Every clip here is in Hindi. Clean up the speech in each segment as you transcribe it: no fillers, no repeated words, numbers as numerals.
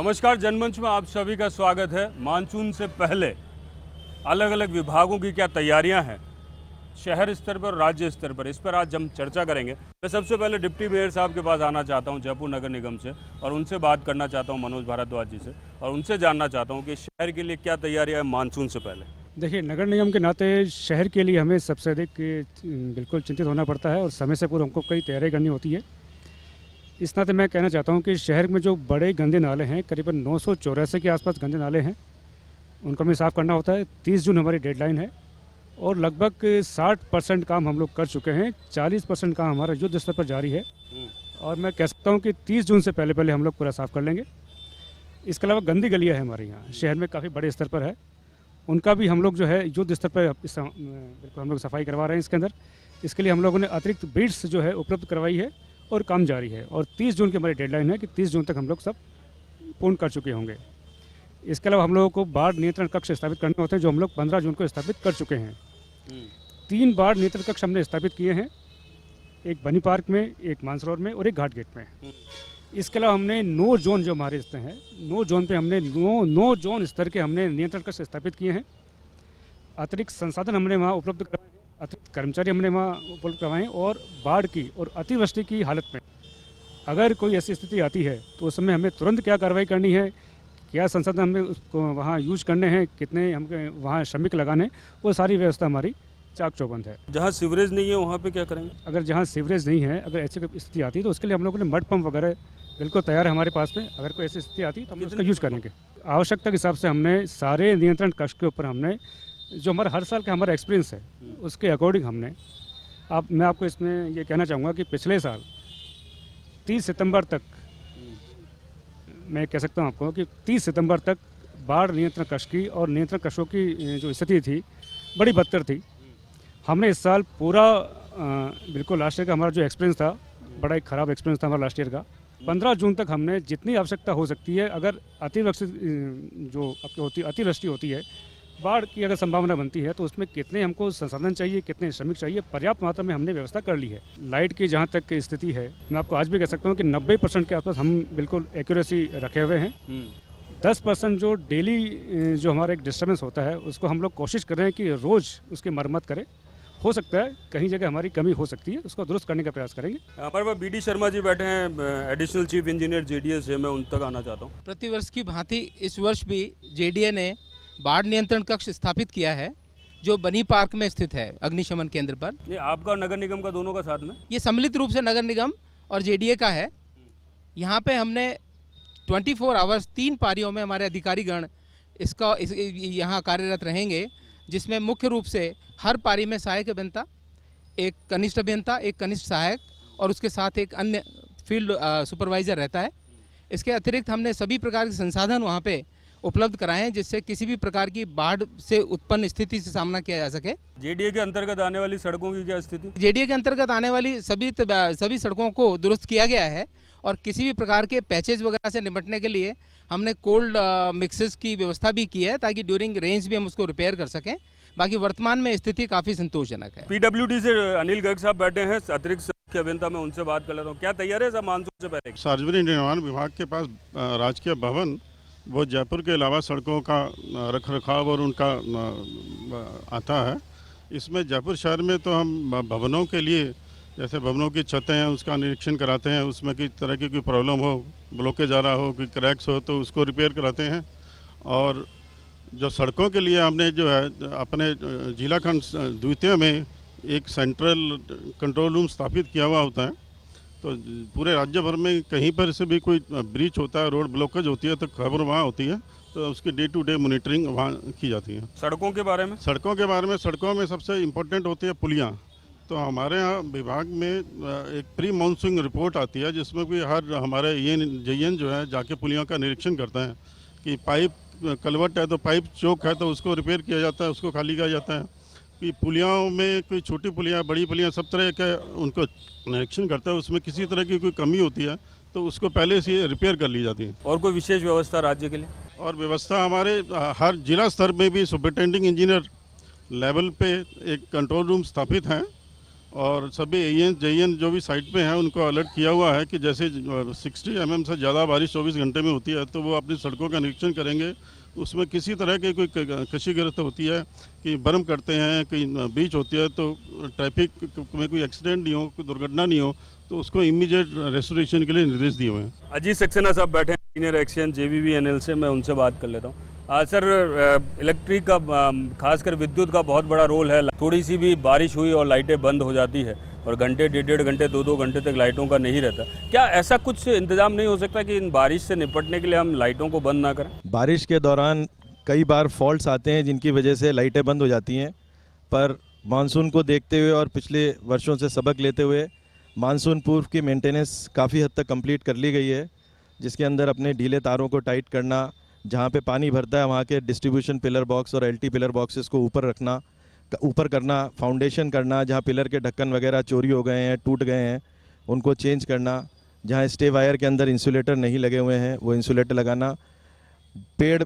नमस्कार, जनमंच में आप सभी का स्वागत है। मानसून से पहले अलग अलग विभागों की क्या तैयारियां हैं शहर स्तर पर, राज्य स्तर पर, इस पर आज हम चर्चा करेंगे। मैं सबसे पहले डिप्टी मेयर साहब के पास आना चाहता हूं, जयपुर नगर निगम से, और उनसे बात करना चाहता हूं, मनोज भारद्वाज जी से, और उनसे जानना चाहता हूं कि शहर के लिए क्या तैयारियां हैं मानसून से पहले। देखिए, नगर निगम के नाते शहर के लिए हमें सबसे अधिक बिल्कुल चिंतित होना पड़ता है और समय से पूर्व हमको कई तैयारी करनी होती है। इस नाते मैं कहना चाहता हूं कि शहर में जो बड़े गंदे नाले हैं, करीबन 984 के आसपास गंदे नाले हैं, उनको हमें साफ़ करना होता है। 30 जून हमारी डेडलाइन है और लगभग 60% काम हम लोग कर चुके हैं। 40% काम हमारा युद्ध स्तर पर जारी है और मैं कह सकता हूँ कि 30 जून से पहले पहले हम लोग पूरा साफ़ कर लेंगे। इसके अलावा गंदी गलियाँ हैं हमारे यहाँ शहर में, काफ़ी बड़े स्तर पर है, उनका भी हम लोग जो है युद्ध स्तर पर बिल्कुल हम लोग सफाई करवा रहे हैं। इसके अंदर इसके लिए हम लोगों ने अतिरिक्त बीड्स जो है उपलब्ध करवाई है और काम जारी है और 30 जून की हमारी डेडलाइन है कि 30 जून तक हम लोग सब पूर्ण कर चुके होंगे। इसके अलावा हम लोगों को बाढ़ नियंत्रण कक्ष स्थापित करने होते हैं, जो हम लोग 15 जून को स्थापित कर चुके हैं। 3 बाढ़ नियंत्रण कक्ष हमने स्थापित किए हैं, एक बनी पार्क में, एक मानसरोवर में और एक घाट गेट में। इसके अलावा हमने 9 जोन जो हमारे स्तर हैं, 9 जोन पे हमने 9 जोन स्तर के हमने नियंत्रण कक्ष स्थापित किए हैं। अतिरिक्त संसाधन हमने वहाँ उपलब्ध करवाए, अतिरिक्त कर्मचारी हमने वहाँ उपलब्ध करवाए और बाढ़ की और अतिवृष्टि की हालत में अगर कोई ऐसी स्थिति आती है तो उस समय हमें तुरंत क्या कार्रवाई करनी है, क्या संसाधन हमें उसको वहाँ यूज करने हैं, कितने हमको वहाँ श्रमिक लगाने, वो सारी व्यवस्था हमारी चाक चौबंद है। जहाँ सीवरेज नहीं है वहाँ पे क्या करेंगे? अगर जहाँ सीवरेज नहीं है, अगर ऐसी कोई स्थिति आती है तो उसके लिए हम लोगों ने मड पंप वगैरह बिल्कुल तैयार है हमारे पास में। अगर कोई ऐसी स्थिति आती है तो हम उसका यूज़ करेंगे। आवश्यकता के हिसाब से हमने सारे नियंत्रण कक्ष के ऊपर हमने जो हमारा हर साल का हमारा एक्सपीरियंस है उसके अकॉर्डिंग हमने मैं आपको इसमें ये कहना चाहूँगा कि पिछले साल 30 सितंबर तक, मैं कह सकता हूँ आपको कि 30 सितंबर तक बाढ़ नियंत्रण कक्ष की और नियंत्रण कक्षों की जो स्थिति थी बड़ी बदतर थी। हमने इस साल पूरा बिल्कुल लास्ट ईयर का हमारा जो एक्सपीरियंस था, बड़ा एक ख़राब एक्सपीरियंस था हमारा लास्ट ईयर का। 15 जून तक हमने जितनी आवश्यकता हो सकती है, अगर अतिवृष्टि होती है, बाढ़ की अगर संभावना बनती है तो उसमें कितने हमको संसाधन चाहिए, कितने श्रमिक चाहिए, पर्याप्त मात्रा में हमने व्यवस्था कर ली है। लाइट की जहाँ तक की स्थिति है, मैं आपको आज भी कह सकता हूँ कि 90% के आसपास हम बिल्कुल एक्यूरेसी रखे हुए हैं। 10% जो डेली जो हमारा एक डिस्टर्बेंस होता है उसको हम लोग कोशिश कर रहे हैं कि रोज़ उसकी मरम्मत करें। हो सकता है कहीं जगह हमारी कमी हो सकती है, उसको दुरुस्त करने का प्रयास करेंगे। हमारे पास BD शर्मा जी बैठे हैं, एडिशनल चीफ इंजीनियर JDA से, मैं उन तक आना चाहता हूँ। प्रतिवर्ष की भांति इस वर्ष भी JDA ने बाढ़ नियंत्रण कक्ष स्थापित किया है, जो बनी पार्क में स्थित है, अग्निशमन केंद्र पर। ये आपका नगर निगम का दोनों का साथ में? ये सम्मिलित रूप से नगर निगम और JDA का है। यहाँ पे हमने 24 आवर्स 3 पारियों में हमारे अधिकारीगण यहाँ कार्यरत रहेंगे, जिसमें मुख्य रूप से हर पारी में सहायक अभियंता, एक कनिष्ठ अभियंता, एक कनिष्ठ सहायक और उसके साथ एक अन्य फील्ड सुपरवाइजर रहता है। इसके अतिरिक्त हमने सभी प्रकार के संसाधन वहाँ पे उपलब्ध कराए हैं, जिससे किसी भी प्रकार की बाढ़ से उत्पन्न स्थिति से सामना किया जा सके। JDA के अंतर्गत आने वाली सड़कों की क्या स्थिति? JDA के अंतर्गत आने वाली सभी सड़कों को दुरुस्त किया गया है और किसी भी प्रकार के पैचेज वगैरह से निपटने के लिए हमने कोल्ड मिक्सेस की व्यवस्था भी की है, ताकि ड्यूरिंग रेंज भी हम उसको रिपेयर कर सकें। बाकी वर्तमान में स्थिति काफ़ी संतोषजनक है। PWD से अनिल गर्ग साहब बैठे हैं, अतिरिक्त मुख्य अभियंता, मैं उनसे बात कर लेता हूँ। क्या तैयारी है मानसून से पहले? सार्वजनिक निर्माण विभाग के पास राजकीय भवन, वो जयपुर के अलावा सड़कों का रख रखाव और उनका आता है। इसमें जयपुर शहर में तो हम भवनों के लिए, जैसे भवनों की छतें हैं उसका निरीक्षण कराते हैं, उसमें किस तरह की कोई प्रॉब्लम हो, ब्लॉकेज आ रहा हो, कोई क्रैक्स हो तो उसको रिपेयर कराते हैं। और जो सड़कों के लिए हमने जो है अपने जिला खंड द्वितीय में एक सेंट्रल कंट्रोल रूम स्थापित किया हुआ होता है, तो पूरे राज्य भर में कहीं पर से भी कोई ब्रीच होता है, रोड ब्लॉकेज होती है तो खबर वहाँ होती है, तो उसकी डे टू डे मॉनिटरिंग वहाँ की जाती है। सड़कों के बारे में सड़कों में सबसे इम्पोर्टेंट होती है पुलियाँ। तो हमारे यहाँ विभाग में एक प्री मानसून रिपोर्ट आती है, जिसमें भी हर हमारे JN जो है जाके पुलियों का निरीक्षण करता है कि पाइप कलवट है तो पाइप चौक है तो उसको रिपेयर किया जाता है, उसको खाली किया जाता है। कि पुलियाओं में कोई छोटी पुलियाँ, बड़ी पुलियाँ, सब तरह के उनको निरीक्षण करता है, उसमें किसी तरह की कोई कमी होती है तो उसको पहले से रिपेयर कर ली जाती है। और कोई विशेष व्यवस्था राज्य के लिए? और व्यवस्था हमारे हर जिला स्तर में भी सुपरिटेंडिंग इंजीनियर लेवल पे एक कंट्रोल रूम स्थापित हैं और सभी एएन जेएन जो भी साइट पे हैं उनको अलर्ट किया हुआ है कि जैसे 60 mm से ज़्यादा बारिश 24 घंटे में होती है तो वो अपनी सड़कों का निरीक्षण करेंगे। उसमें किसी तरह की कोई कशीग्रस्त होती है कि बर्म करते हैं, कहीं ब्रीच होती है, तो ट्रैफिक में कोई एक्सीडेंट नहीं हो, कोई दुर्घटना नहीं हो, तो उसको इमीडिएट रेस्टोरेशन के लिए निर्देश दिए हुए हैं। अजीत सक्सेना साहब बैठे हैं सीनियर एक्सचेंज JVBNL से, मैं उनसे बात कर लेता हूँ। सर, इलेक्ट्रिक का खासकर विद्युत का बहुत बड़ा रोल है। थोड़ी सी भी बारिश हुई और लाइटें बंद हो जाती है और घंटे 1.5 घंटे 2 घंटे तक लाइटों का नहीं रहता। क्या ऐसा कुछ इंतजाम नहीं हो सकता कि इन बारिश से निपटने के लिए हम लाइटों को बंद ना करें? बारिश के दौरान कई बार फॉल्ट्स आते हैं जिनकी वजह से लाइटें बंद हो जाती हैं, पर मानसून को देखते हुए और पिछले वर्षों से सबक लेते हुए मानसून पूर्व की मेंटेनेंस काफ़ी हद तक कंप्लीट कर ली गई है, जिसके अंदर अपने ढीले तारों को टाइट करना, जहाँ पे पानी भरता है वहाँ के डिस्ट्रीब्यूशन पिलर बॉक्स और LT पिलर बॉक्सेस को ऊपर करना, फाउंडेशन करना, जहाँ पिलर के ढक्कन वगैरह चोरी हो गए हैं, टूट गए हैं, उनको चेंज करना, जहाँ स्टे वायर के अंदर इंसुलेटर नहीं लगे हुए हैं वो इंसुलेटर लगाना, पेड़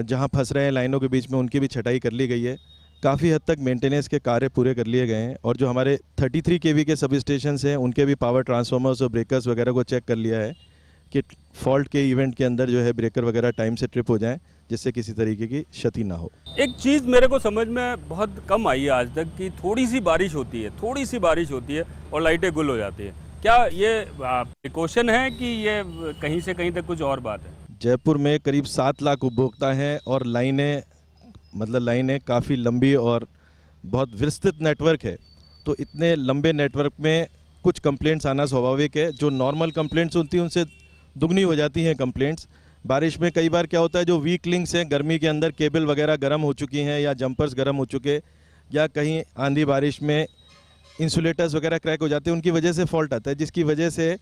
जहाँ फंस रहे हैं लाइनों के बीच में उनकी भी छटाई कर ली गई है। काफ़ी हद तक मेंटेनेंस के कार्य पूरे कर लिए गए हैं और जो हमारे 33 kV के सब स्टेशन हैं उनके भी पावर ट्रांसफार्मर्स और ब्रेकर्स वगैरह को चेक कर लिया है कि फॉल्ट के इवेंट के अंदर जो है ब्रेकर वगैरह टाइम से ट्रिप हो जाएं, जिससे किसी तरीके की क्षति ना हो। एक चीज़ मेरे को समझ में बहुत कम आई है आज तक कि थोड़ी सी बारिश होती है और लाइटें गुल हो जाती है। क्या ये प्रिकॉशन है कि ये कहीं से कहीं तक कुछ और बात है? जयपुर में करीब 7 लाख उपभोक्ता हैं और लाइनें काफ़ी लंबी और बहुत विस्तृत नेटवर्क है, तो इतने लंबे नेटवर्क में कुछ कंप्लेंट्स आना स्वाभाविक है। जो नॉर्मल कंप्लेंट्स होती हैं उनसे दुगनी हो जाती हैं कंप्लेंट्स। बारिश में कई बार क्या होता है, जो वीक लिंक्स हैं गर्मी के अंदर, केबल वगैरह गर्म हो चुकी हैं या जंपर्स गर्म हो चुके, या कहीं आंधी बारिश में इंसुलेटर्स वगैरह क्रैक हो जाते हैं, उनकी वजह से फॉल्ट आता है, जिसकी वजह से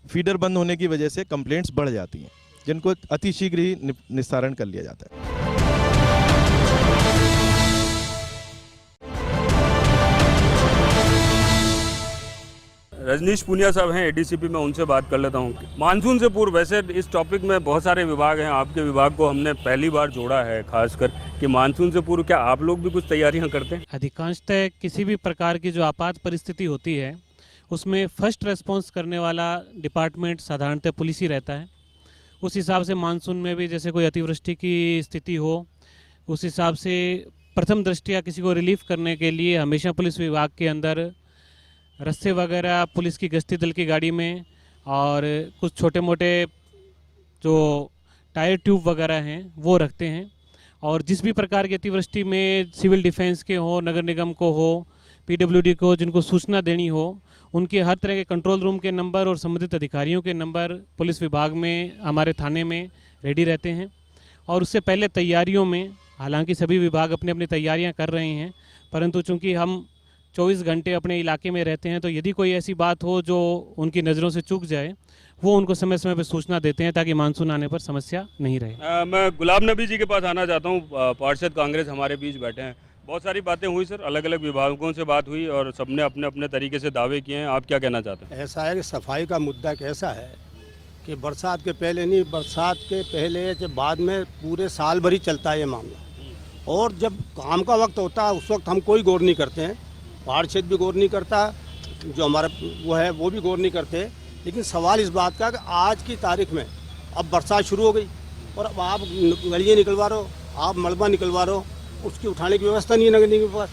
फीडर बंद होने की वजह से कंप्लेंट्स बढ़ जाती हैं, जिनको अतिशीघ्र ही निस्तारण कर लिया जाता है। रजनीश पुनिया साहब हैं ADCP, में उनसे बात कर लेता हूँ। मानसून से पूर्व, वैसे इस टॉपिक में बहुत सारे विभाग हैं, आपके विभाग को हमने पहली बार जोड़ा है खासकर कि मानसून से पूर्व क्या आप लोग भी कुछ तैयारियां करते हैं? अधिकांशतः किसी भी प्रकार की जो आपात परिस्थिति होती है उसमें फर्स्ट रेस्पॉन्स करने वाला डिपार्टमेंट साधारणतः पुलिस ही रहता है। उस हिसाब से मानसून में भी जैसे कोई अतिवृष्टि की स्थिति हो, उस हिसाब से प्रथम दृष्टया किसी को रिलीफ करने के लिए हमेशा पुलिस विभाग के अंदर रस्से वगैरह पुलिस की गश्ती दल की गाड़ी में और कुछ छोटे मोटे जो टायर ट्यूब वगैरह हैं वो रखते हैं। और जिस भी प्रकार की अतिवृष्टि में सिविल डिफेंस के हो, नगर निगम को हो, PWD को जिनको सूचना देनी हो, उनके हर तरह के कंट्रोल रूम के नंबर और संबंधित अधिकारियों के नंबर पुलिस विभाग में हमारे थाने में रेडी रहते हैं। और उससे पहले तैयारियों में, हालांकि सभी विभाग अपनी अपनी तैयारियां कर रहे हैं, परंतु चूंकि हम 24 घंटे अपने इलाके में रहते हैं, तो यदि कोई ऐसी बात हो जो उनकी नज़रों से चूक जाए, वो उनको समय समय पर सूचना देते हैं ताकि मानसून आने पर समस्या नहीं रहे। मैं गुलाब नबी जी के पास आना चाहता हूँ। पार्षद कांग्रेस हमारे बीच बैठे हैं। बहुत सारी बातें हुई सर, अलग अलग विभागों से बात हुई और सबने अपने अपने तरीके से दावे किए हैं। आप क्या कहना चाहते हैं? ऐसा है कि सफाई का मुद्दा कैसा है कि बरसात के पहले नहीं, बरसात के पहले के बाद में पूरे साल भर ही चलता है ये मामला। और जब काम का वक्त होता है उस वक्त हम कोई गौर नहीं करते हैं, पार्षद भी गौर नहीं करता, जो हमारा वो है वो भी गौर नहीं करते। लेकिन सवाल इस बात का कि आज की तारीख में अब बरसात शुरू हो गई और अब आप गलियाँ निकलवा रहे हो, आप मलबा निकलवा रहे हो, उसकी उठाने की व्यवस्था नहीं है नगर निगम के पास,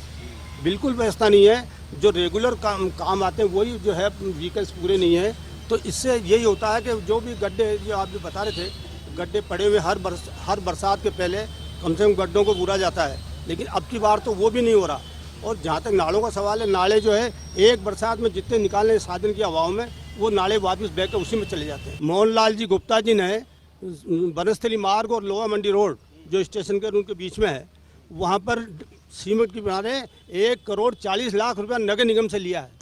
बिल्कुल व्यवस्था नहीं है। जो रेगुलर काम आते हैं वही जो है व्हीकल्स पूरे नहीं है। तो इससे यही होता है कि जो भी गड्ढे, जो आप भी बता रहे थे, गड्ढे पड़े हुए हर बरसात के पहले कम से कम गड्ढों को बूरा जाता है, लेकिन अब की बार तो वो भी नहीं हो रहा। और जहाँ तक नालों का सवाल है, नाले जो है एक बरसात में जितने निकालने साधन की हवाओं में, वो नाले वापस बह कर उसी में चले जाते हैं। मोहनलाल जी गुप्ता जी ने बनस्थली मार्ग और लोहा मंडी रोड जो स्टेशन के उनके बीच में है, वहाँ पर सीमेंट की बना रहे 1,40,00,000 रुपया नगर निगम से लिया है।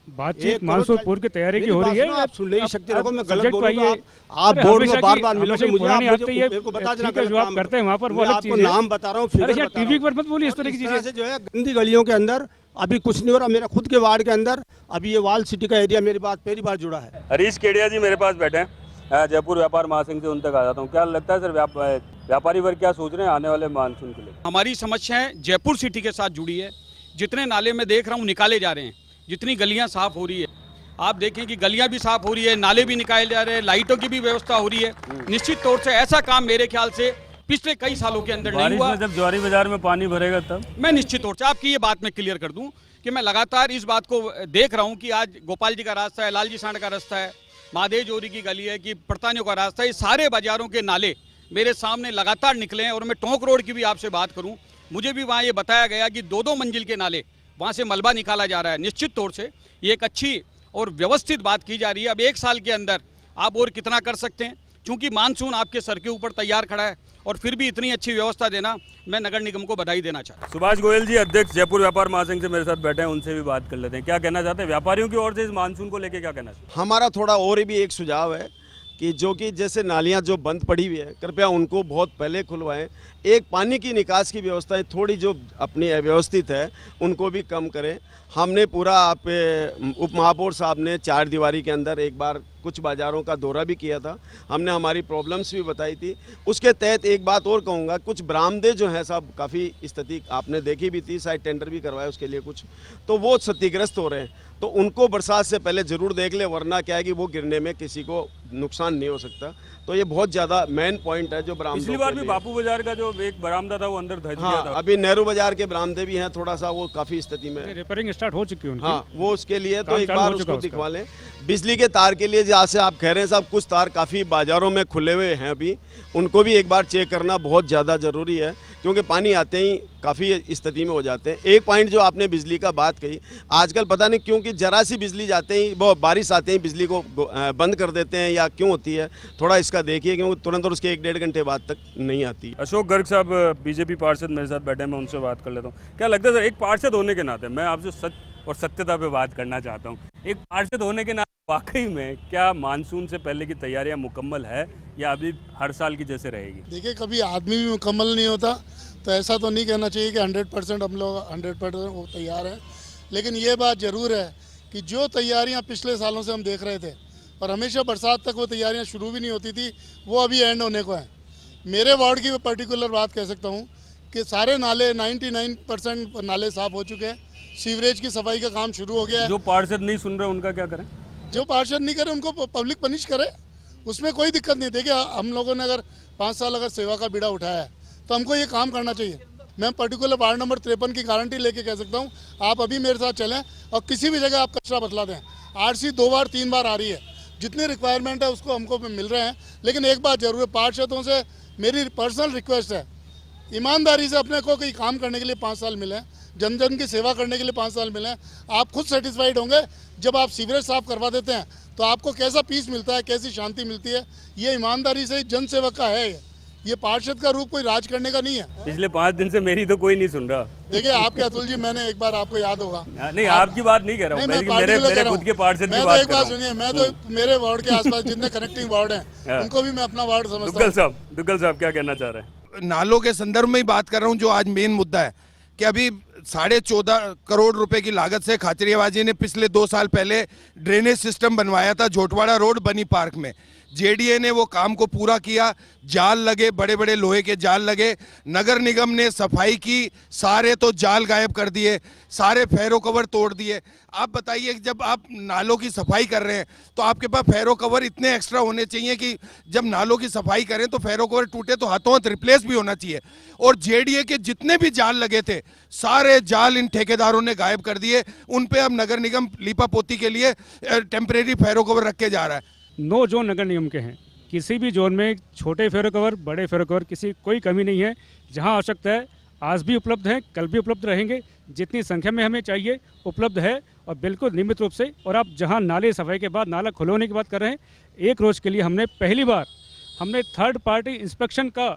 बातचीत मानसून पूर्व की तैयारी की हो रही है। आप सुन नहीं सकते, रखो मैं गलत बोलूंगा, आप बोर्ड में बार बार मिलोगे, मुझे आपको बता देना जो आप करते हैं वहाँ पर वो अलग चीज है। नाम बता रहा हूँ, टीवी पर मत बोलिए इस तरह की चीजें। से जो है गंदी गलियों के अंदर अभी कुछ नहीं हो रहा। मेरा खुद के वार्ड के अंदर अभी ये वाल सिटी का एरिया मेरी बात पहली बार जुड़ा है। हरीश केडिया जी मेरे पास बैठे हैं, जयपुर व्यापार महासंघ से, उन तक आ जाता हूँ। क्या लगता है सर, व्यापारी वर्ग क्या सोच रहे हैं आने वाले मानसून के लिए? हमारी समस्याएं जयपुर सिटी के साथ जुड़ी है। जितने नाले में देख रहा हूँ निकाले जा रहे हैं, जितनी गलियां साफ हो रही है, आप देखें कि गलियां भी साफ हो रही है, नाले भी निकाले जा रहे हैं, लाइटों की भी व्यवस्था हो रही है। निश्चित तौर से ऐसा काम मेरे ख्याल से पिछले कई सालों के अंदर नहीं बारिश हुआ। में जब ज्वारी बाजार में पानी भरेगा तब मैं निश्चित तौर से आपकी ये बात मैं क्लियर कर दूं कि मैं लगातार इस बात को देख रहा हूं कि आज गोपाल जी का रास्ता है, लालजी सांड का रास्ता है, महादेव जोरी की गली है, कि पड़तानियों का रास्ता है, ये सारे बाजारों के नाले मेरे सामने लगातार निकले हैं। और मैं टोंक रोड की भी आपसे बात करूं, मुझे भी वहाँ ये बताया गया कि 2-2 मंजिल के नाले वहाँ से मलबा निकाला जा रहा है। निश्चित तौर से ये एक अच्छी और व्यवस्थित बात की जा रही है। अब 1 साल के अंदर आप और कितना कर सकते हैं, क्योंकि मानसून आपके सर के ऊपर तैयार खड़ा है और फिर भी इतनी अच्छी व्यवस्था देना, मैं नगर निगम को बधाई देना चाहता हूं। सुभाष गोयल जी अध्यक्ष जयपुर व्यापार महासंघ से मेरे साथ बैठे हैं, उनसे भी बात कर लेते हैं। क्या कहना चाहते हैं व्यापारियों की ओर से इस मानसून को लेके, क्या कहना चाहते हैं? हमारा थोड़ा और भी एक सुझाव है कि जो कि जैसे नालियां जो बंद पड़ी हुई है, कृपया उनको बहुत पहले खुलवाएं। एक पानी की निकास की व्यवस्थाएं थोड़ी जो अपनी अव्यवस्थित है उनको भी कम करें। हमने पूरा आप उप महापौर साहब ने 4 दीवारी के अंदर एक बार कुछ बाज़ारों का दौरा भी किया था, हमने हमारी प्रॉब्लम्स भी बताई थी। उसके तहत एक बात और कहूँगा, कुछ बरामदे जो हैं साहब काफ़ी स्थिति आपने देखी भी थी, शायद टेंडर भी करवाया उसके लिए कुछ, तो वो क्षतिग्रस्त हो रहे हैं, तो उनको बरसात से पहले ज़रूर देख ले, वरना क्या है कि वो गिरने में किसी को नुकसान नहीं हो सकता। तो ये बहुत ज़्यादा मेन पॉइंट है जो बरामदों पिछली बार के भी लिए। बापू बाजार का जो एक बरामदा था वो अंदर धंस गया हाँ, था। अभी नेहरू बाजार के बरामदे भी हैं, थोड़ा सा वो काफ़ी स्थिति में है। रिपेयरिंग स्टार्ट हो चुकी है उनकी। हाँ, वो उसके लिए तो काम एक चालू बार हो चुका उसको उसका। दिखवा लें। बिजली के तार के लिए जहाँ से आप कह रहे हैं साहब, कुछ तार काफ़ी बाज़ारों में खुले हुए हैं अभी, उनको भी एक बार चेक करना बहुत ज़्यादा ज़रूरी है, क्योंकि पानी आते ही काफ़ी स्थिति में हो जाते हैं। एक पॉइंट जो आपने बिजली का बात कही, आजकल पता नहीं क्योंकि जरा सी बिजली जाते ही, वो बारिश आते ही बिजली को बंद कर देते हैं, या क्यों होती है, थोड़ा इसका देखिए, क्योंकि तुरंत और उसके 1-1.5 घंटे बाद तक नहीं आती। अशोक गर्ग साहब बीजेपी पार्षद मेरे साथ बैठे हैं, मैं उनसे बात कर लेता हूँ। क्या लगता है सर, एक पार्षद होने के नाते मैं आपसे सच और सत्यता पे बात करना चाहता हूँ, एक पार्षद होने के नाते वाकई में क्या मानसून से पहले की तैयारियां मुकम्मल है या अभी हर साल की जैसे रहेगी? देखिए, कभी आदमी भी मुकम्मल नहीं होता, तो ऐसा तो नहीं कहना चाहिए कि 100% हम लोग 100% वो तैयार हैं। लेकिन ये बात ज़रूर है कि जो तैयारियां पिछले सालों से हम देख रहे थे और हमेशा बरसात तक वो तैयारियां शुरू भी नहीं होती थी, वो अभी एंड होने को है। मेरे वार्ड की पर्टिकुलर बात कह सकता हूँ कि सारे नाले 99% नाले साफ़ हो चुके हैं, सीवरेज की सफाई का काम शुरू हो गया है। जो पार्षद नहीं सुन रहे उनका क्या करें? जो पार्षद नहीं करे उनको पब्लिक पनिश करे, उसमें कोई दिक्कत नहीं। देखिए, हम लोगों ने अगर 5 साल अगर सेवा का बीड़ा उठाया है तो हमको ये काम करना चाहिए। मैं पर्टिकुलर वार्ड नंबर 53 की गारंटी लेके कह सकता हूँ, आप अभी मेरे साथ चलें और किसी भी जगह आप कचरा बतला दें। आरसी 2 बार 3 बार आ रही है, जितनी रिक्वायरमेंट है उसको हमको मिल रहे हैं। लेकिन एक बात जरूर है, पार्षदों से मेरी पर्सनल रिक्वेस्ट है, ईमानदारी से अपने को कोई काम करने के लिए 5 साल मिले, जन जन की सेवा करने के लिए 5 साल मिले। आप खुद सेटिस्फाइड होंगे जब आप सीवरेज साफ करवा देते हैं तो आपको कैसा पीस मिलता है, कैसी शांति मिलती है। ये ईमानदारी से जन सेवक का है। ये पार्षद का रूप कोई राज करने का नहीं है। पिछले 5 दिन से मेरी तो कोई नहीं सुन रहा। देखिए, आपके अतुल जी, मैंने एक बार आपको याद होगा, नहीं आपकी बात नहीं कर रहा हूँ, मेरे खुद के पार्षद की मैं तो बात एक कर रहा बात हूँ। सुनिए, मैं तो मेरे वार्ड के आसपास जितने कनेक्टिंग वार्ड हैं उनको भी मैं अपना वार्ड समझता हूँ। दुग्गल साहब क्या कहना चाह रहे हैं? नालों के संदर्भ में ही बात कर रहा हूं, जो आज मेन मुद्दा है कि अभी 14.5 करोड़ रुपए की लागत से खाचरियाबाजी ने पिछले 2 साल पहले ड्रेनेज सिस्टम बनवाया था झोटवाड़ा रोड बनी पार्क में। जेडीए ने वो काम को पूरा किया, जाल लगे, बड़े बड़े लोहे के जाल लगे, नगर निगम ने सफाई की, सारे तो जाल गायब कर दिए, सारे फेरो कवर तोड़ दिए। आप बताइए, जब आप नालों की सफाई कर रहे हैं तो आपके पास फेरो कवर इतने एक्स्ट्रा होने चाहिए कि जब नालों की सफाई करें तो फेरो कवर टूटे तो हाथों हाथ रिप्लेस भी होना चाहिए। और जेडीए के जितने भी जाल लगे थे सारे जाल इन ठेकेदारों ने गायब कर दिए। उन पे अब नगर निगम लीपापोती के लिए टेम्परेरी फेरो कवर रख के जा रहा है। 9 जोन नगर निगम के हैं, किसी भी जोन में छोटे फेरो कवर, बड़े फेरो कवर, कोई कमी नहीं है। जहां आवश्यकता है आज भी उपलब्ध है, कल भी उपलब्ध रहेंगे, जितनी संख्या में हमें चाहिए उपलब्ध है और बिल्कुल नियमित रूप से। और आप जहां नाले सफाई के बाद, नाला खुलवाने की बात कर रहे हैं, एक रोज़ के लिए हमने पहली बार थर्ड पार्टी इंस्पेक्शन का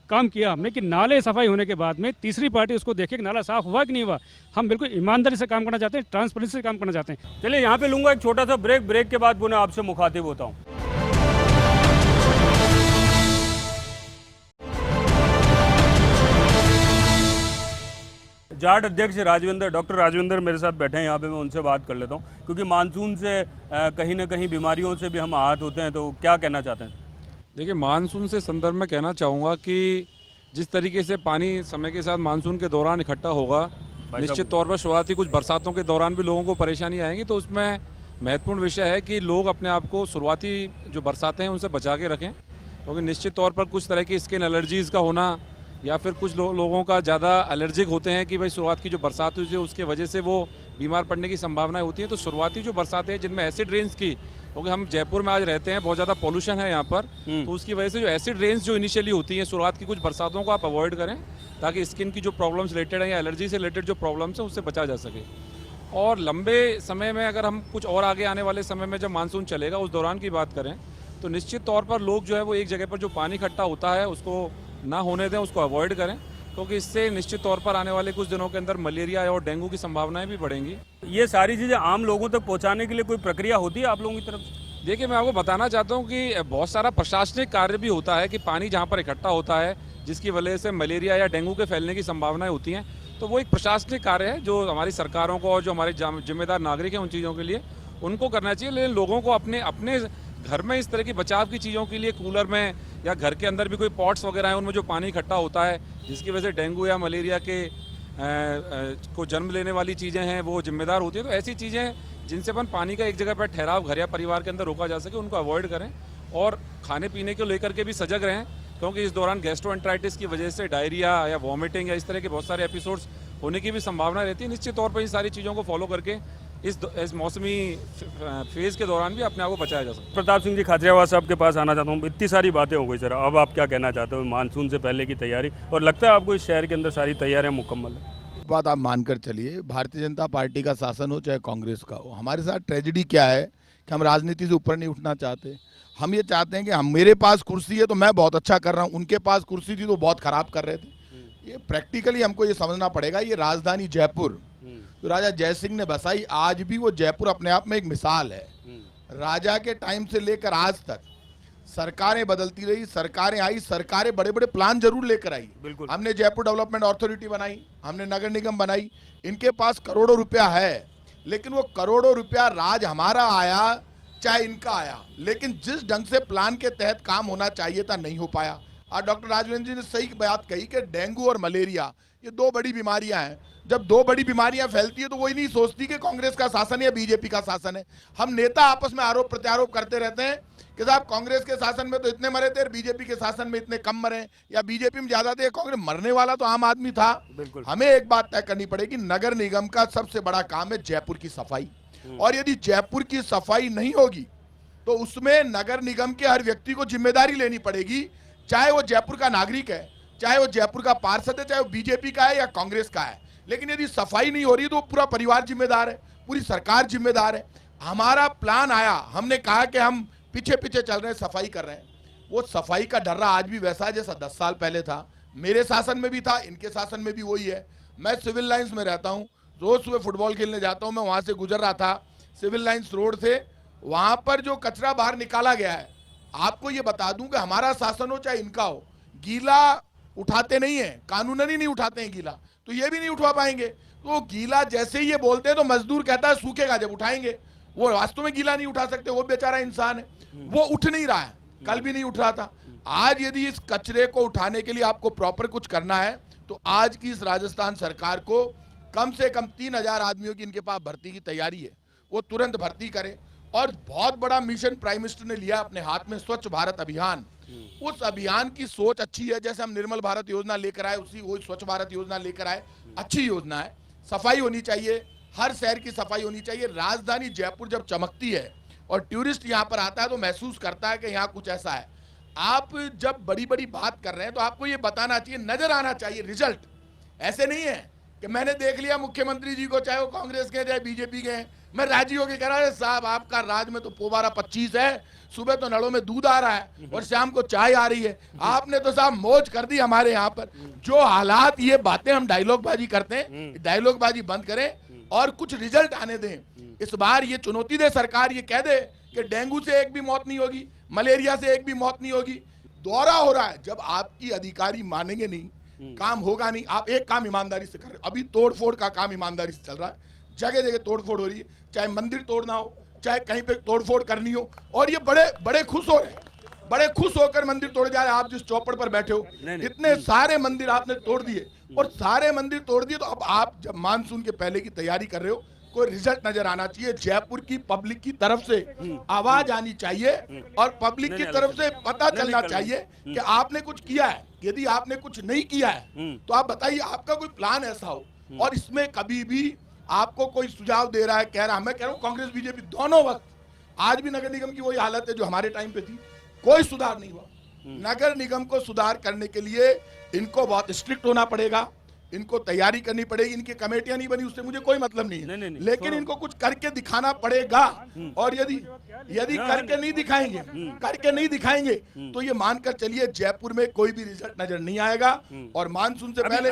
काम किया हमने कि नाले सफाई होने के बाद में तीसरी पार्टी उसको देखे कि नाला साफ हुआ कि नहीं हुआ। हम बिल्कुल ईमानदारी से काम करना चाहते हैं, ट्रांसपेरेंसी से काम करना चाहते हैं। चलिए यहाँ पे लूंगा एक छोटा सा ब्रेक के बाद पुनः आपसे मुखातिब होता हूँ। जाट अध्यक्ष डॉक्टर राजविंदर मेरे साथ बैठे हैं यहाँ पे, मैं उनसे बात कर लेता हूँ, क्योंकि मानसून से कहीं ना कहीं बीमारियों से भी हम आहत होते हैं। तो क्या कहना चाहते हैं? देखिए, मानसून से संदर्भ में कहना चाहूँगा कि जिस तरीके से पानी समय के साथ मानसून के दौरान इकट्ठा होगा निश्चित तौर पर शुरुआती कुछ बरसातों के दौरान भी लोगों को परेशानी आएंगी, तो उसमें महत्वपूर्ण विषय है कि लोग अपने आप को शुरुआती जो बरसातें हैं उनसे बचा के रखें, क्योंकि निश्चित तौर पर कुछ तरह की स्किन एलर्जीज़ का होना या फिर कुछ लोगों का ज़्यादा एलर्जिक होते हैं कि भाई शुरुआत की जो बरसात हुई है उसके वजह से वो बीमार पड़ने की संभावनाएं होती हैं। तो शुरुआती जो बरसातें हैं जिनमें एसिड रेन्स की, क्योंकि हम जयपुर में आज रहते हैं, बहुत ज़्यादा पॉल्यूशन है यहाँ पर, तो उसकी वजह से जो एसिड रेन्स जो इनिशियली होती हैं शुरुआत की कुछ बरसातों को आप अवॉइड करें, ताकि स्किन की जो प्रॉब्लम्स रिलेटेड हैं या एलर्जी से रिलेटेड जो प्रॉब्लम्स हैं उससे बचा जा सके। और लंबे समय में अगर हम कुछ और आगे आने वाले समय में जब मानसून चलेगा उस दौरान की बात करें तो निश्चित तौर पर लोग जो है वो एक जगह पर जो पानी इकट्ठा होता है उसको ना होने दें, उसको अवॉइड करें, क्योंकि इससे निश्चित तौर पर आने वाले कुछ दिनों के अंदर मलेरिया और डेंगू की संभावनाएं भी बढ़ेंगी। ये सारी चीज़ें आम लोगों तक पहुंचाने के लिए कोई प्रक्रिया होती है आप लोगों की तरफ से? देखिए, मैं आपको बताना चाहता हूँ कि बहुत सारा प्रशासनिक कार्य भी होता है कि पानी जहाँ पर इकट्ठा होता है जिसकी वजह से मलेरिया या डेंगू के फैलने की संभावनाएं होती हैं, तो वो एक प्रशासनिक कार्य है जो हमारी सरकारों को और जो हमारे जिम्मेदार नागरिक हैं उन चीज़ों के लिए उनको करना चाहिए। लेकिन लोगों को अपने अपने घर में इस तरह की बचाव की चीज़ों के लिए कूलर में या घर के अंदर भी कोई पॉट्स वगैरह हैं उनमें जो पानी इकट्ठा होता है जिसकी वजह से डेंगू या मलेरिया के को जन्म लेने वाली चीज़ें हैं वो जिम्मेदार होती है। तो ऐसी चीज़ें जिनसे अपन पानी का एक जगह पर ठहराव घर या परिवार के अंदर रोका जा सके उनको अवॉइड करें, और खाने पीने को लेकर के भी सजग रहें, क्योंकि इस दौरान गैस्ट्रोएंटराइटिस की वजह से डायरिया या वॉमिटिंग या इस तरह के बहुत सारे एपिसोड्स होने की भी संभावना रहती है। निश्चित तौर पर इन सारी चीज़ों को फॉलो करके इस मौसमी फेज़ के दौरान भी अपने आप को बचाया जा सकता है। प्रताप सिंह जी खाचरियावास साहब के पास आना चाहता हूँ। इतनी सारी बातें हो गई सर, अब आप क्या कहना चाहते हो मानसून से पहले की तैयारी, और लगता है आपको इस शहर के अंदर सारी तैयारियाँ मुकम्मल है? बात आप मानकर चलिए, भारतीय जनता पार्टी का शासन हो चाहे कांग्रेस का हो, हमारे साथ ट्रेजेडी क्या है कि हम राजनीति से ऊपर नहीं उठना चाहते। हम ये चाहते हैं कि हम मेरे पास कुर्सी है तो मैं बहुत अच्छा कर रहा हूँ, उनके पास कुर्सी थी तो बहुत खराब कर रहे थे। ये प्रैक्टिकली हमको ये समझना पड़ेगा। ये राजधानी जयपुर तो राजा जयसिंह ने बसाई, आज भी वो जयपुर अपने आप में एक मिसाल है। राजा के टाइम से लेकर आज तक सरकारें बदलती रही, सरकारें आई, सरकारें बड़े बड़े प्लान जरूर लेकर आई। बिल्कुल। हमने जयपुर डेवलपमेंट अथॉरिटी बनाई, हमने नगर निगम बनाई, इनके पास करोड़ों रुपया है, लेकिन वो करोड़ों रुपया राज हमारा आया चाहे इनका आया, लेकिन जिस ढंग से प्लान के तहत काम होना चाहिए था नहीं हो पाया। और डॉक्टर राजवेंद्र जी ने सही बात कही कि डेंगू और मलेरिया ये दो बड़ी बीमारियां हैं। जब दो बड़ी बीमारियां फैलती है तो वही नहीं सोचती कि कांग्रेस का शासन है या बीजेपी का शासन है। हम नेता आपस में आरोप प्रत्यारोप करते रहते हैं कि साहब कांग्रेस के शासन में तो इतने मरे थे, बीजेपी के शासन में इतने कम मरे, या बीजेपी में ज्यादा थे। कांग्रेस मरने वाला तो आम आदमी था। हमें एक बात तय करनी पड़ेगी, नगर निगम का सबसे बड़ा काम है जयपुर की सफाई, और यदि जयपुर की सफाई नहीं होगी तो उसमें नगर निगम के हर व्यक्ति को जिम्मेदारी लेनी पड़ेगी, चाहे वो जयपुर का नागरिक है, चाहे वो जयपुर का पार्षद है, चाहे वो बीजेपी का है या कांग्रेस का है। लेकिन यदि सफाई नहीं हो रही तो पूरा परिवार जिम्मेदार है, पूरी सरकार जिम्मेदार है। हमारा प्लान आया, हमने कहा कि हम पीछे पीछे चल रहे हैं, सफाई कर रहे हैं। वो सफाई का डर्रा आज भी वैसा है जैसा 10 साल पहले था। मेरे शासन में भी था, इनके शासन में भी वही है। मैं सिविल लाइंस में रहता हूँ, रोज सुबह फुटबॉल खेलने जाता हूँ। मैं वहाँ से गुजर रहा था, सिविल लाइंस रोड से, वहाँ पर जो कचरा बाहर निकाला गया है, आपको ये बता दूं कि हमारा शासन हो चाहे इनका हो, गीला उठाते नहीं है, कानूनन नहीं उठाते हैं गीला, तो ये भी नहीं उठवा पाएंगे। तो गीला जैसे ही ये बोलते हैं तो मजदूर कहता है सूखेगा जब उठाएंगे। वो वास्तव में गीला नहीं उठा सकते, वो बेचारा इंसान है, वो उठ नहीं रहा है, कल भी नहीं उठ रहा था। आज यदि इस कचरे को उठाने के लिए आपको प्रॉपर कुछ करना है तो आज की इस राजस्थान सरकार को कम से कम 3000 आदमियों की इनके पास भर्ती की तैयारी है, वो तुरंत भर्ती करे। और बहुत बड़ा मिशन प्राइम मिनिस्टर ने लिया अपने हाथ में, स्वच्छ भारत अभियान। उस अभियान की सोच अच्छी है, जैसे हम निर्मल भारत योजना लेकर आए उसी वो स्वच्छ भारत योजना लेकर आए, अच्छी योजना है। सफाई होनी चाहिए, हर शहर की सफाई होनी चाहिए। राजधानी जयपुर जब चमकती है और टूरिस्ट यहाँ पर आता है तो महसूस करता है कि यहाँ कुछ ऐसा है। आप जब बड़ी बड़ी बात कर रहे हैं तो आपको ये बताना चाहिए, नजर आना चाहिए रिजल्ट। ऐसे नहीं है कि मैंने देख लिया मुख्यमंत्री जी को, चाहे वो कांग्रेस के चाहे बीजेपी के हैं, मैं राजी होकर कह रहा है साहब आपका राज में तो पोबारा 25 है, सुबह तो नलों में दूध आ रहा है और शाम को चाय आ रही है। आपने तो साहब मौज कर दी हमारे यहाँ पर। जो हालात, ये बातें हम डायलॉग बाजी करते हैं, डायलॉग बाजी बंद करें और कुछ रिजल्ट आने दें। इस बार ये चुनौती दे सरकार, ये कह दे कि डेंगू से एक भी मौत नहीं होगी, मलेरिया से एक भी मौत नहीं होगी। दौरा हो रहा है, जब आपकी अधिकारी मानेंगे नहीं, काम होगा नहीं। आप एक काम ईमानदारी से कर रहे, अभी तोड़फोड़ का काम ईमानदारी से चल रहा है, जगह जगह तोड़फोड़ हो रही है, चाहे मंदिर तोड़ना हो, चाहे कहीं पे तोड़फोड़ करनी हो। और ये बड़े खुश हो रहे हैं, बड़े खुश होकर मंदिर तोड़ जा रहे हैं। आप जिस चौपड़ पर बैठे हो, इतने सारे मंदिर आपने तोड़ दिए और सारे मंदिर तोड़ दिए। तो अब आप जब मानसून के पहले की तैयारी कर रहे हो, कोई रिजल्ट नजर आना चाहिए। जयपुर की पब्लिक की तरफ से आवाज आनी चाहिए और पब्लिक की तरफ से पता चलना चाहिए कि आपने कुछ किया है। यदि आपने कुछ नहीं किया है तो आप बताइए, आपका कोई प्लान ऐसा हो। और इसमें कभी भी आपको कोई सुझाव दे रहा है, कह रहा है, मैं कह रहा हूँ कांग्रेस बीजेपी दोनों वक्त, आज भी नगर निगम की वही हालत है जो हमारे टाइम पे थी, कोई सुधार नहीं हुआ। नगर निगम को सुधार करने के लिए इनको बहुत स्ट्रिक्ट होना पड़ेगा, इनको तैयारी करनी पड़ेगी। इनकी कमेटियां नहीं बनी उससे मुझे कोई मतलब नहीं है, लेकिन इनको कुछ करके दिखाना पड़ेगा। और यदि करके नहीं दिखाएंगे तो ये मानकर चलिए जयपुर में कोई भी रिजल्ट नजर नहीं आएगा। और मानसून से पहले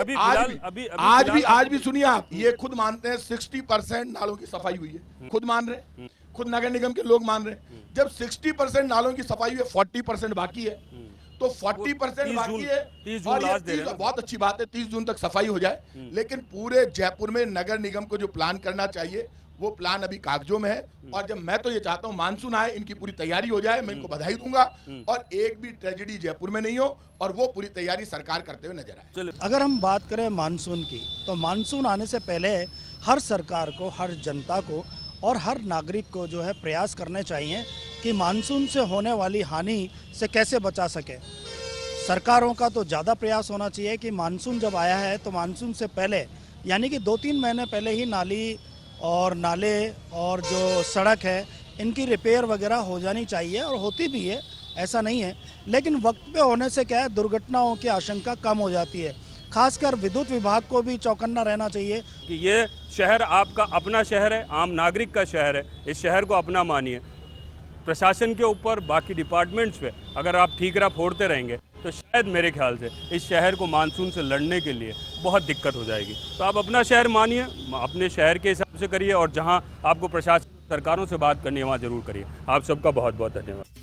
आज भी सुनिए आप, ये खुद मानते हैं 60% नालों की सफाई हुई है, खुद मान रहे, खुद नगर निगम के लोग मान रहे हैं। जब 60% नालों की सफाई हुई है, 40% बाकी है, तो 40% बाकी है। और ये बहुत अच्छी बात है, 30 जून तक सफाई हो जाए, लेकिन पूरे जयपुर में नगर निगम को जो प्लान करना चाहिए वो प्लान अभी कागजों में है। और जब मैं तो ये चाहता हूँ मानसून आए, इनकी पूरी तैयारी हो जाए, मैं इनको बधाई दूंगा और एक भी ट्रेजेडी जयपुर में नहीं हो और वो पूरी तैयारी सरकार करते हुए नजर आए। अगर हम बात करें मानसून की, तो मानसून आने से पहले हर सरकार को, हर जनता को और हर नागरिक को जो है प्रयास करने चाहिए कि मानसून से होने वाली हानि से कैसे बचा सके। सरकारों का तो ज़्यादा प्रयास होना चाहिए कि मानसून जब आया है तो मानसून से पहले, यानी कि 2-3 महीने पहले ही नाली और नाले और जो सड़क है इनकी रिपेयर वगैरह हो जानी चाहिए, और होती भी है, ऐसा नहीं है। लेकिन वक्त पे होने से क्या है, दुर्घटनाओं की आशंका कम हो जाती है। खासकर विद्युत विभाग को भी चौकन्ना रहना चाहिए कि ये शहर आपका अपना शहर है, आम नागरिक का शहर है, इस शहर को अपना मानिए। प्रशासन के ऊपर, बाकी डिपार्टमेंट्स पे अगर आप ठीकरा फोड़ते रहेंगे तो शायद मेरे ख्याल से इस शहर को मानसून से लड़ने के लिए बहुत दिक्कत हो जाएगी। तो आप अपना शहर मानिए, अपने शहर के हिसाब से करिए, और जहां आपको प्रशासन सरकारों से बात करनी है वहां जरूर करिए। आप सबका बहुत बहुत धन्यवाद।